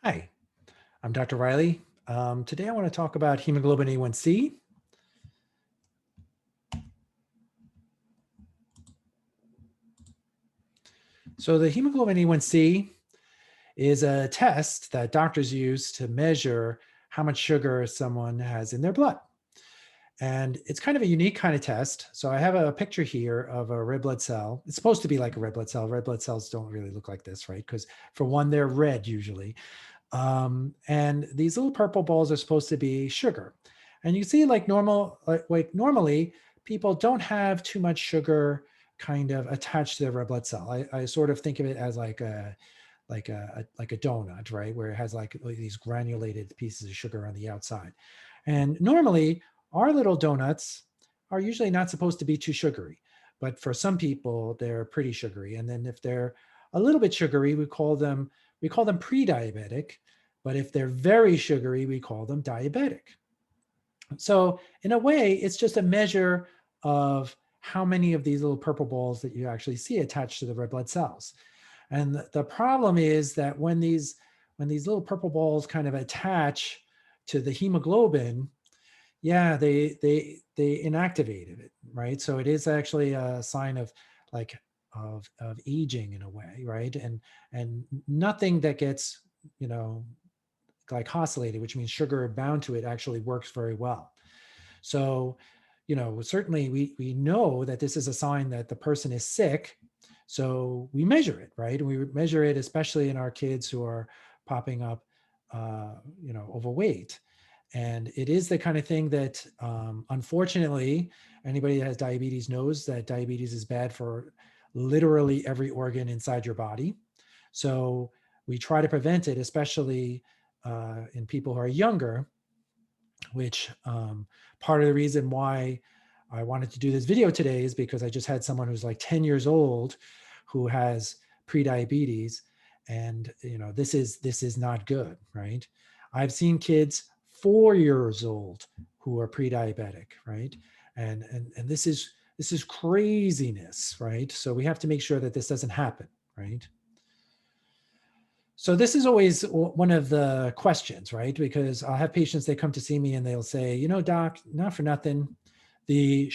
Hi, I'm Dr. Riley. Today I want to talk about hemoglobin A1c. So the hemoglobin A1c is a test that doctors use to measure how much sugar someone has in their blood. And it's kind of a unique kind of test. So I have a picture here of a red blood cell. It's supposed to be like a red blood cell. Red blood cells don't really look like this, right? Because for one, they're red usually. And these little purple balls are supposed to be sugar. And you see, like normally, people don't have too much sugar kind of attached to their red blood cell. I sort of think of it as like a donut, right, where it has like these granulated pieces of sugar on the outside. And normally, our little donuts are usually not supposed to be too sugary, but for some people, they're pretty sugary. And then if they're a little bit sugary, we call them pre-diabetic, but if they're very sugary, we call them diabetic. So in a way, it's just a measure of how many of these little purple balls that you actually see attached to the red blood cells. And the problem is that when these little purple balls kind of attach to the hemoglobin, yeah, they inactivated it, right? So it is actually a sign of like of aging in a way, right? And nothing that gets, you know, glycosylated, which means sugar bound to it, actually works very well. So, certainly we know that this is a sign that the person is sick. So we measure it, right? And we measure it, especially in our kids who are popping up, overweight. And it is the kind of thing that, unfortunately, anybody that has diabetes knows that diabetes is bad for literally every organ inside your body. So we try to prevent it, especially in people who are younger, which part of the reason why I wanted to do this video today is because I just had someone who's like 10 years old who has prediabetes. And this is not good, right? I've seen kids 4 years old who are pre-diabetic, right? And this is craziness, right? So we have to make sure that this doesn't happen, right? So this is always one of the questions, right? Because I'll have patients, they come to see me and they'll say, doc, not for nothing, the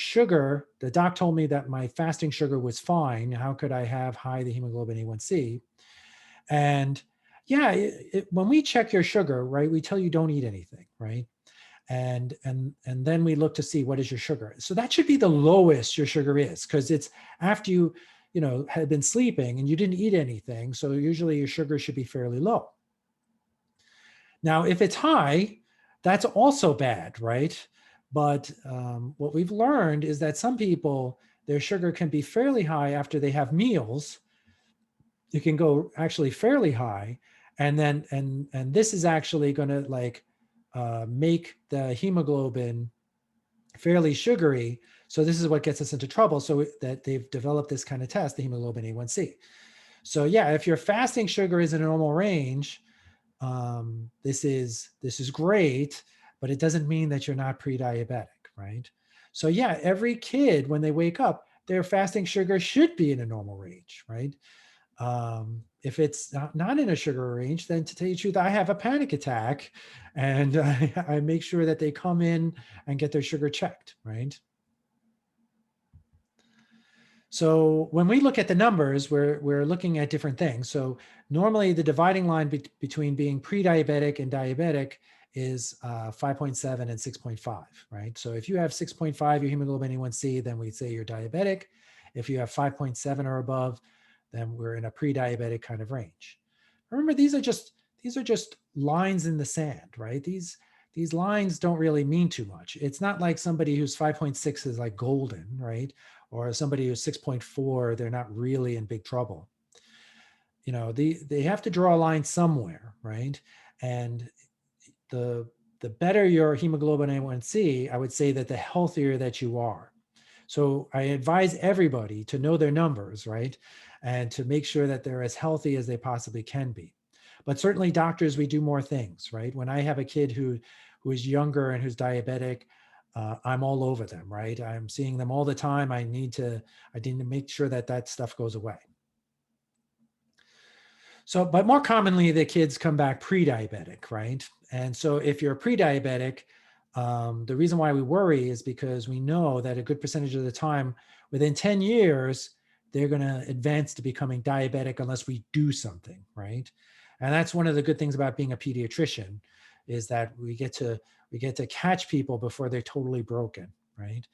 doc told me that my fasting sugar was fine. How could I have the hemoglobin A1c? And yeah, when we check your sugar, right, we tell you don't eat anything, right? And then we look to see what is your sugar. So that should be the lowest your sugar is, because it's after you had been sleeping and you didn't eat anything. So usually your sugar should be fairly low. Now, if it's high, that's also bad, right? But what we've learned is that some people, their sugar can be fairly high after they have meals. It can go actually fairly high, and then and this is actually going to make the hemoglobin fairly sugary. So this is what gets us into trouble. So that they've developed this kind of test, the hemoglobin A1c. So yeah, if your fasting sugar is in a normal range, this is great, but it doesn't mean that you're not pre-diabetic, right? So yeah, every kid when they wake up, their fasting sugar should be in a normal range, right? If it's not in a sugar range, then to tell you the truth, I have a panic attack, and I make sure that they come in and get their sugar checked, right? So when we look at the numbers, we're looking at different things. So normally the dividing line between being pre-diabetic and diabetic is 5.7 and 6.5, right? So if you have 6.5, your hemoglobin A1c, then we say you're diabetic. If you have 5.7 or above, then we're in a pre-diabetic kind of range. Remember, these are just lines in the sand, right? These lines don't really mean too much. It's not like somebody who's 5.6 is like golden, right? Or somebody who's 6.4, they're not really in big trouble. They have to draw a line somewhere, right? And the the better your hemoglobin A1c, I would say that the healthier that you are. So I advise everybody to know their numbers, right? And to make sure that they're as healthy as they possibly can be. But certainly doctors, we do more things, right? When I have a kid who is younger and who's diabetic, I'm all over them, right? I'm seeing them all the time. I need to make sure that that stuff goes away. So, but more commonly, the kids come back pre-diabetic, right? And so if you're pre-diabetic, the reason why we worry is because we know that a good percentage of the time, within 10 years, they're going to advance to becoming diabetic unless we do something, right? And that's one of the good things about being a pediatrician, is that we get to catch people before they're totally broken, right?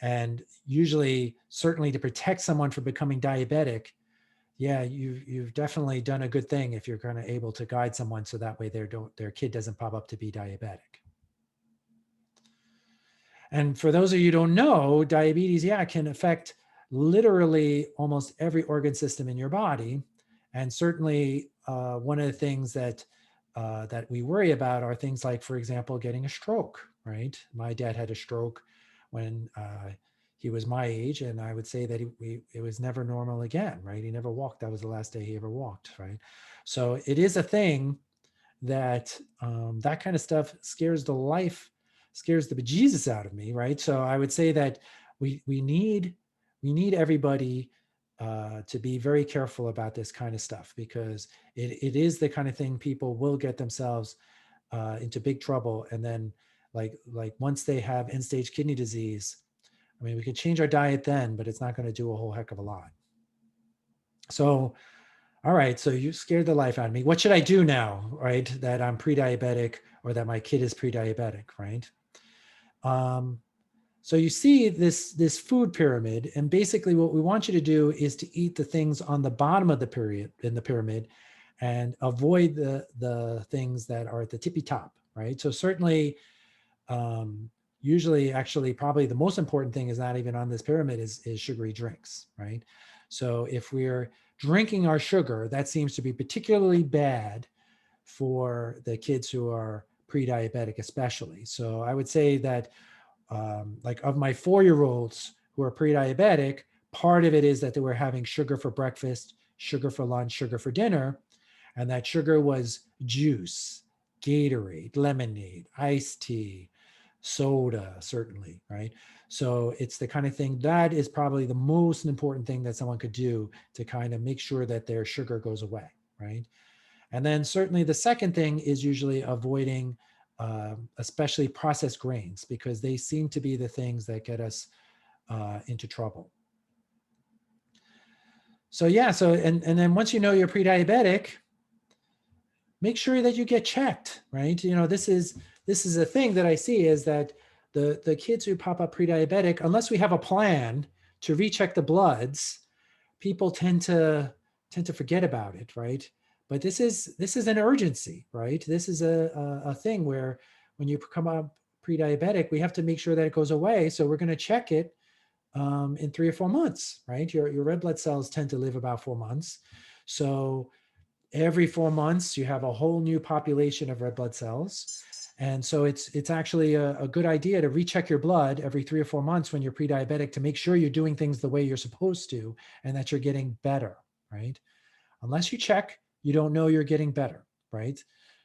And usually, certainly to protect someone from becoming diabetic, yeah, you've definitely done a good thing if you're kind of able to guide someone so that way their kid doesn't pop up to be diabetic. And for those of you who don't know, diabetes, yeah, can affect literally almost every organ system in your body. And certainly, one of the things that we worry about are things like, for example, getting a stroke. Right? My dad had a stroke when he was my age, and I would say that it was never normal again. Right? He never walked. That was the last day he ever walked. Right? So it is a thing that that kind of stuff scares the bejesus out of me, right? So I would say that we need everybody to be very careful about this kind of stuff, because it is the kind of thing people will get themselves into big trouble, and then like once they have end stage kidney disease, I mean, we could change our diet then, but it's not going to do a whole heck of a lot. So all right, so you scared the life out of me. What should I do now, right? That I'm pre-diabetic or that my kid is pre-diabetic, right? Um, so you see this food pyramid, and basically what we want you to do is to eat the things on the bottom of the pyramid, and avoid the things that are at the tippy top, right? So certainly, usually, actually, probably the most important thing is not even on this pyramid is sugary drinks, right? So if we're drinking our sugar, that seems to be particularly bad for the kids who are pre-diabetic, especially. So I would say that, like of my 4-year-olds who are pre-diabetic, part of it is that they were having sugar for breakfast, sugar for lunch, sugar for dinner, and that sugar was juice, Gatorade, lemonade, iced tea, soda, certainly, right? So it's the kind of thing that is probably the most important thing that someone could do to kind of make sure that their sugar goes away, right? And then certainly the second thing is usually avoiding especially processed grains, because they seem to be the things that get us into trouble. So yeah, so and then once you know you're pre-diabetic, make sure that you get checked, right? You know, this is a thing that I see, is that the kids who pop up pre-diabetic, unless we have a plan to recheck the bloods, people tend to forget about it, right? But this is an urgency, right? This is a thing where when you come up pre-diabetic, we have to make sure that it goes away. So we're going to check it in 3 or 4 months, right? Your red blood cells tend to live about 4 months. So every 4 months, you have a whole new population of red blood cells. And so it's actually a good idea to recheck your blood every 3 or 4 months when you're pre-diabetic, to make sure you're doing things the way you're supposed to and that you're getting better, right? Unless you check, you don't know you're getting better, right?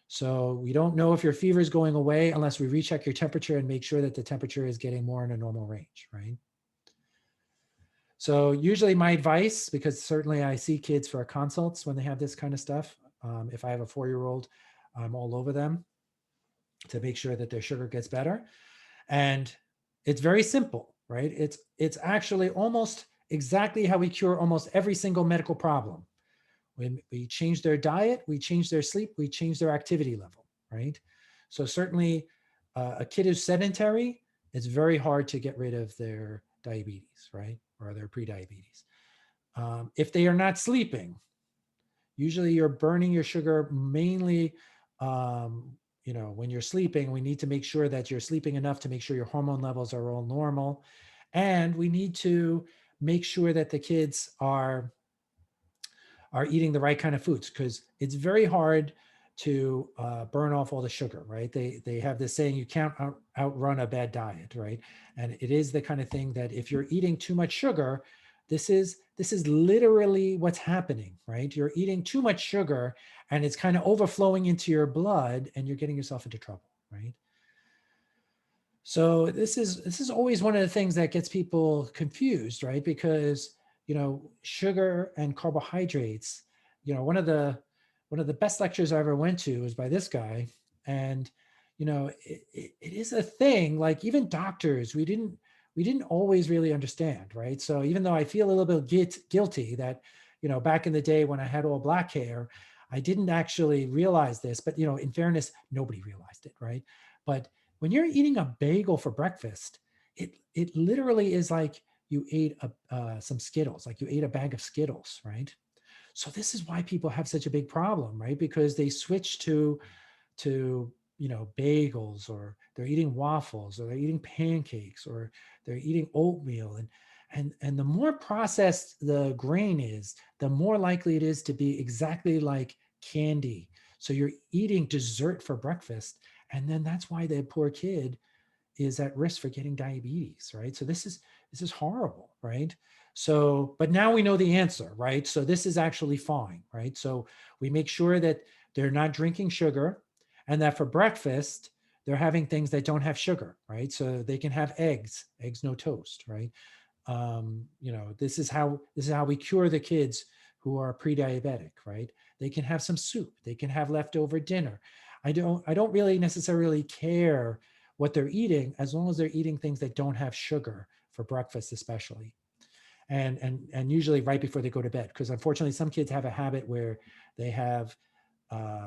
So we don't know if your fever is going away unless we recheck your temperature and make sure that the temperature is getting more in a normal range, right? So usually my advice, because certainly I see kids for consults when they have this kind of stuff. If I have a 4-year-old, I'm all over them to make sure that their sugar gets better. And it's very simple, right? It's actually almost exactly how we cure almost every single medical problem. When we change their diet, we change their sleep, we change their activity level, right? So certainly a kid who's sedentary, it's very hard to get rid of their diabetes, right? Or their prediabetes. If they are not sleeping, usually you're burning your sugar mainly, when you're sleeping. We need to make sure that you're sleeping enough to make sure your hormone levels are all normal. And we need to make sure that the kids are eating the right kind of foods, because it's very hard to burn off all the sugar, right? They have this saying, you can't outrun a bad diet, right? And it is the kind of thing that if you're eating too much sugar, this is literally what's happening, right? You're eating too much sugar and it's kind of overflowing into your blood and you're getting yourself into trouble, right? So this is always one of the things that gets people confused, right? Because sugar and carbohydrates, one of the one of the best lectures I ever went to was by this guy. And, it is a thing, like even doctors, we didn't always really understand, right? So even though I feel a little bit guilty that, back in the day when I had all black hair, I didn't actually realize this, but, in fairness, nobody realized it, right? But when you're eating a bagel for breakfast, it literally is like you ate some Skittles, like you ate a bag of Skittles, right? So this is why people have such a big problem, right? Because they switch to bagels, or they're eating waffles, or they're eating pancakes, or they're eating oatmeal, and the more processed the grain is, the more likely it is to be exactly like candy. So you're eating dessert for breakfast, and then that's why the poor kid is at risk for getting diabetes, right? So this is horrible, right? So, but now we know the answer, right? So this is actually fine, right? So we make sure that they're not drinking sugar, and that for breakfast they're having things that don't have sugar, right? So they can have eggs no toast, right? This is how we cure the kids who are pre-diabetic, right? They can have some soup, they can have leftover dinner. I don't really necessarily care what they're eating, as long as they're eating things that don't have sugar for breakfast, especially, and usually right before they go to bed, because unfortunately some kids have a habit where they have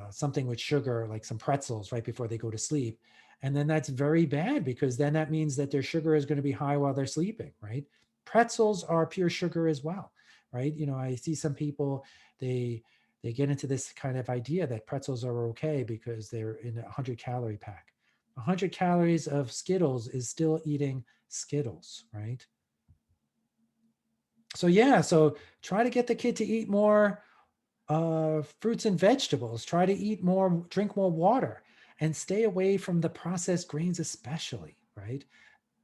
something with sugar, like some pretzels, right before they go to sleep. And then that's very bad, because then that means that their sugar is going to be high while they're sleeping, right? Pretzels are pure sugar as well, right? I see some people, they get into this kind of idea that pretzels are okay because they're in a 100-calorie pack. 100 calories of Skittles is still eating Skittles, right? So yeah, so try to get the kid to eat more fruits and vegetables. Try to eat more, drink more water, and stay away from the processed grains, especially, right?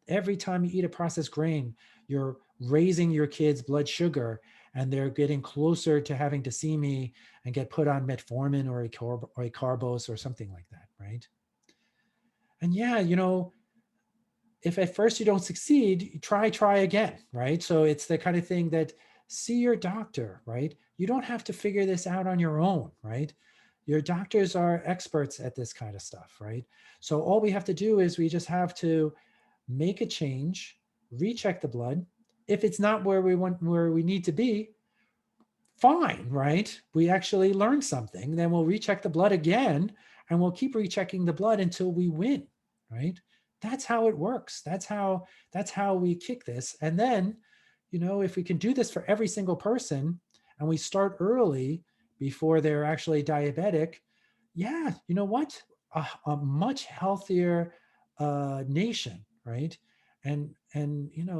Every time you eat a processed grain, you're raising your kid's blood sugar, and they're getting closer to having to see me and get put on metformin or a carbos or something like that, right? And yeah, if at first you don't succeed, try again, right? So it's the kind of thing that, see your doctor, right? You don't have to figure this out on your own, right? Your doctors are experts at this kind of stuff, right? So all we have to do is we just have to make a change, recheck the blood. If it's not where we need to be, fine, right? We actually learned something, then we'll recheck the blood again, and we'll keep rechecking the blood until we win, right? That's how it works. That's how we kick this. And then, if we can do this for every single person, and we start early before they're actually diabetic, yeah, you know what? A much healthier nation, right? And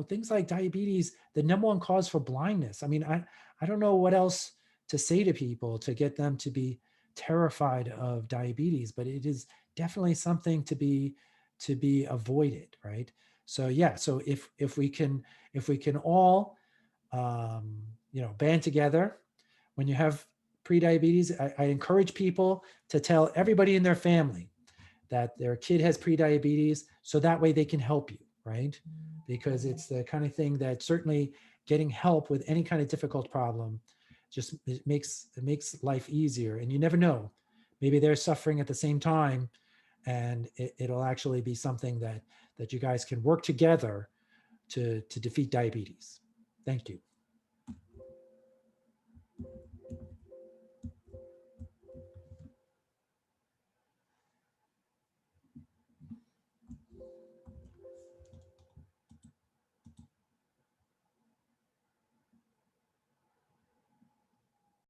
things like diabetes, the number one cause for blindness. I mean, I don't know what else to say to people to get them to be terrified of diabetes, but it is definitely something to be avoided, right? So yeah, so if we can all band together when you have prediabetes, I encourage people to tell everybody in their family that their kid has prediabetes, so that way they can help you, right? Because it's the kind of thing that certainly getting help with any kind of difficult problem just it makes life easier. And you never know, maybe they're suffering at the same time, and it'll actually be something that you guys can work together to defeat diabetes. Thank you.